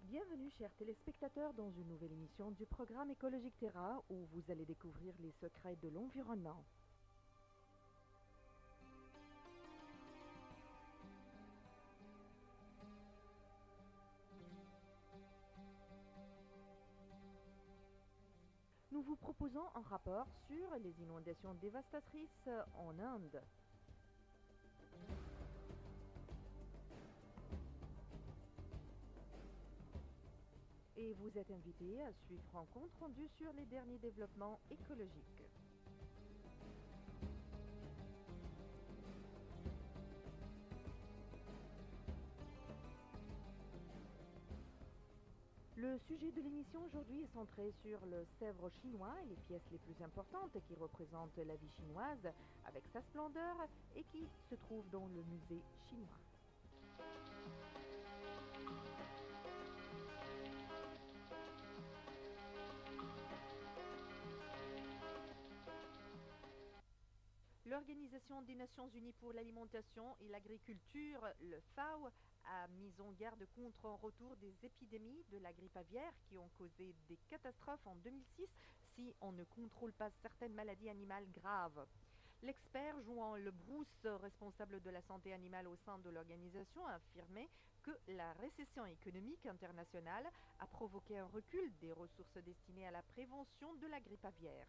Bienvenue chers téléspectateurs dans une nouvelle émission du programme Écologique Terra où vous allez découvrir les secrets de l'environnement. Nous vous proposons un rapport sur les inondations dévastatrices en Inde. Et vous êtes invité à suivre un compte rendu sur les derniers développements écologiques. Le sujet de l'émission aujourd'hui est centré sur le Sèvres chinois et les pièces les plus importantes qui représentent la vie chinoise avec sa splendeur et qui se trouvent dans le musée chinois. L'Organisation des Nations Unies pour l'alimentation et l'agriculture, le FAO, a mis en garde contre un retour des épidémies de la grippe aviaire qui ont causé des catastrophes en 2006 si on ne contrôle pas certaines maladies animales graves. L'expert Joan Le Brousse, responsable de la santé animale au sein de l'organisation, a affirmé que la récession économique internationale a provoqué un recul des ressources destinées à la prévention de la grippe aviaire.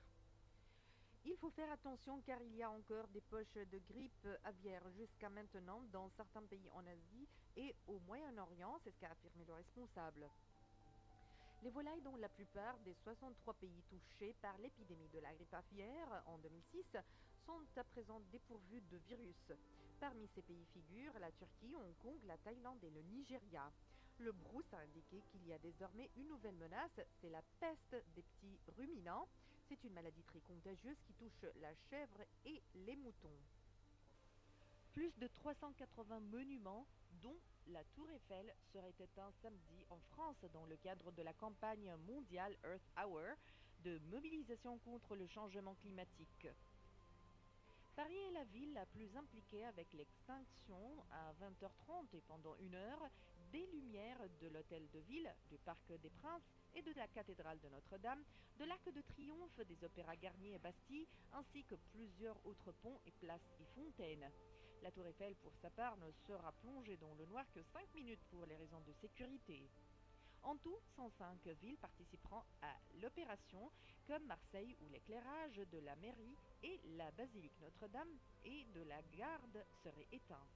Il faut faire attention car il y a encore des poches de grippe aviaire jusqu'à maintenant dans certains pays en Asie et au Moyen-Orient, c'est ce qu'a affirmé le responsable. Les volailles, dont la plupart des 63 pays touchés par l'épidémie de la grippe aviaire en 2006, sont à présent dépourvues de virus. Parmi ces pays figurent la Turquie, Hong Kong, la Thaïlande et le Nigeria. Le Brousse a indiqué qu'il y a désormais une nouvelle menace, c'est la peste des petits ruminants. C'est une maladie très contagieuse qui touche la chèvre et les moutons. Plus de 380 monuments, dont la Tour Eiffel, seraient éteints samedi en France dans le cadre de la campagne mondiale Earth Hour de mobilisation contre le changement climatique. Paris est la ville la plus impliquée avec l'extinction à 20h30 et pendant 1 heure des lumières de l'hôtel de ville, du Parc des Princes et de la cathédrale de Notre-Dame, de l'Arc de Triomphe, des Opéras Garnier et Bastille, ainsi que plusieurs autres ponts et places et fontaines. La Tour Eiffel, pour sa part, ne sera plongée dans le noir que 5 minutes pour les raisons de sécurité. En tout, 105 villes participeront à l'opération, comme Marseille où l'éclairage de la mairie et la basilique Notre-Dame et de la Garde seraient éteints.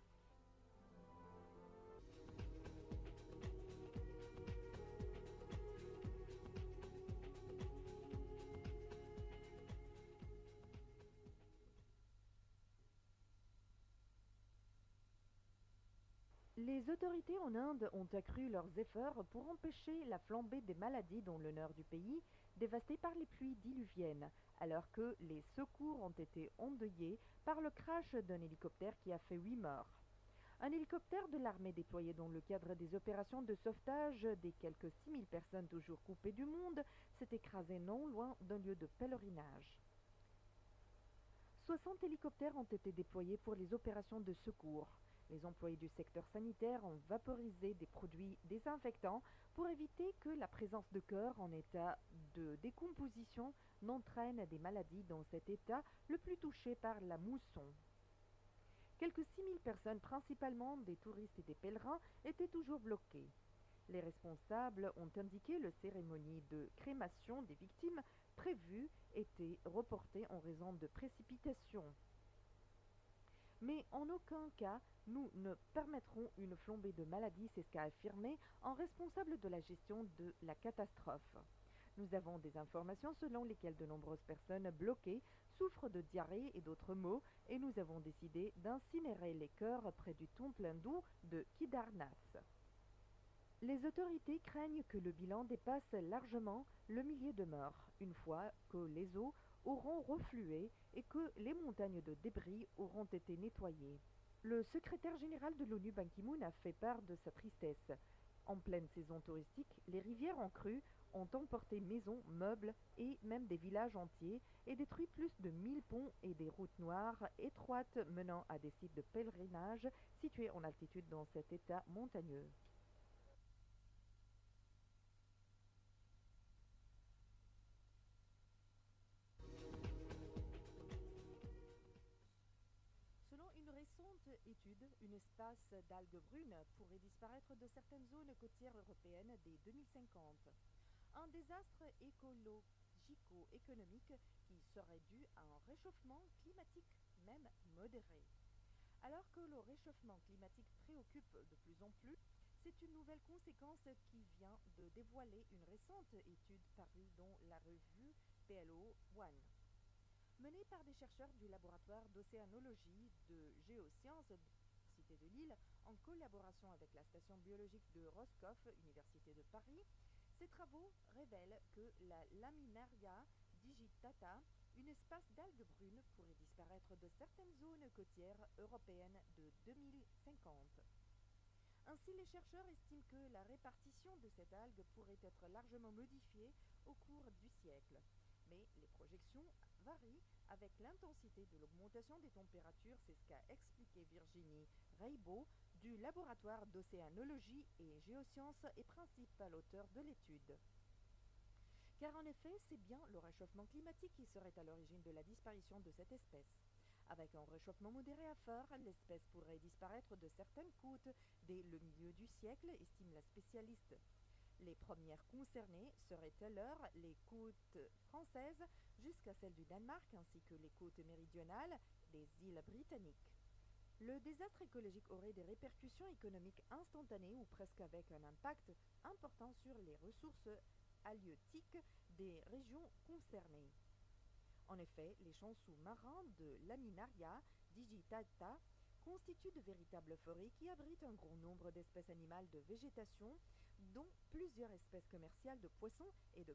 Les autorités en Inde ont accru leurs efforts pour empêcher la flambée des maladies dans le nord du pays, dévasté par les pluies diluviennes, alors que les secours ont été endeuillés par le crash d'un hélicoptère qui a fait 8 morts. Un hélicoptère de l'armée déployé dans le cadre des opérations de sauvetage des quelques 6000 personnes toujours coupées du monde s'est écrasé non loin d'un lieu de pèlerinage. 60 hélicoptères ont été déployés pour les opérations de secours. Les employés du secteur sanitaire ont vaporisé des produits désinfectants pour éviter que la présence de corps en état de décomposition n'entraîne des maladies dans cet état le plus touché par la mousson. Quelques 6000 personnes, principalement des touristes et des pèlerins, étaient toujours bloquées. Les responsables ont indiqué que la cérémonie de crémation des victimes prévue était reportée en raison de précipitations. Mais en aucun cas, nous ne permettrons une flambée de maladies, c'est ce qu'a affirmé un responsable de la gestion de la catastrophe. Nous avons des informations selon lesquelles de nombreuses personnes bloquées souffrent de diarrhée et d'autres maux et nous avons décidé d'incinérer les corps près du temple hindou de Kedarnath. Les autorités craignent que le bilan dépasse largement le millier de morts, une fois que les eaux auront reflué et que les montagnes de débris auront été nettoyées. Le secrétaire général de l'ONU, Ban Ki-moon, a fait part de sa tristesse. En pleine saison touristique, les rivières en crue ont emporté maisons, meubles et même des villages entiers et détruit plus de 1000 ponts et des routes noires étroites menant à des sites de pèlerinage situés en altitude dans cet état montagneux. Une espèce d'algue brune pourrait disparaître de certaines zones côtières européennes dès 2050. Un désastre écologico-économique qui serait dû à un réchauffement climatique, même modéré. Alors que le réchauffement climatique préoccupe de plus en plus, c'est une nouvelle conséquence qui vient de dévoiler une récente étude parue dans la revue PLO One. Menée par des chercheurs du laboratoire d'océanologie de géosciences de l'Université de Lille en collaboration avec la station biologique de Roscoff, Université de Paris, ces travaux révèlent que la Laminaria digitata, une espèce d'algue brune, pourrait disparaître de certaines zones côtières européennes de 2050. Ainsi, les chercheurs estiment que la répartition de cette algue pourrait être largement modifiée au cours du siècle. Mais les projections varient avec l'intensité de l'augmentation des températures, c'est ce qu'a expliqué Virginie Reibaud du laboratoire d'océanologie et géosciences et principal auteur de l'étude. Car en effet, c'est bien le réchauffement climatique qui serait à l'origine de la disparition de cette espèce. Avec un réchauffement modéré à faire, l'espèce pourrait disparaître de certaines côtes dès le milieu du siècle, estime la spécialiste. Les premières concernées seraient alors les côtes françaises jusqu'à celles du Danemark ainsi que les côtes méridionales des îles britanniques. Le désastre écologique aurait des répercussions économiques instantanées ou presque avec un impact important sur les ressources halieutiques des régions concernées. En effet, les champs sous-marins de Laminaria digitata constituent de véritables forêts qui abritent un grand nombre d'espèces animales de végétation, dont plusieurs espèces commerciales de poissons et de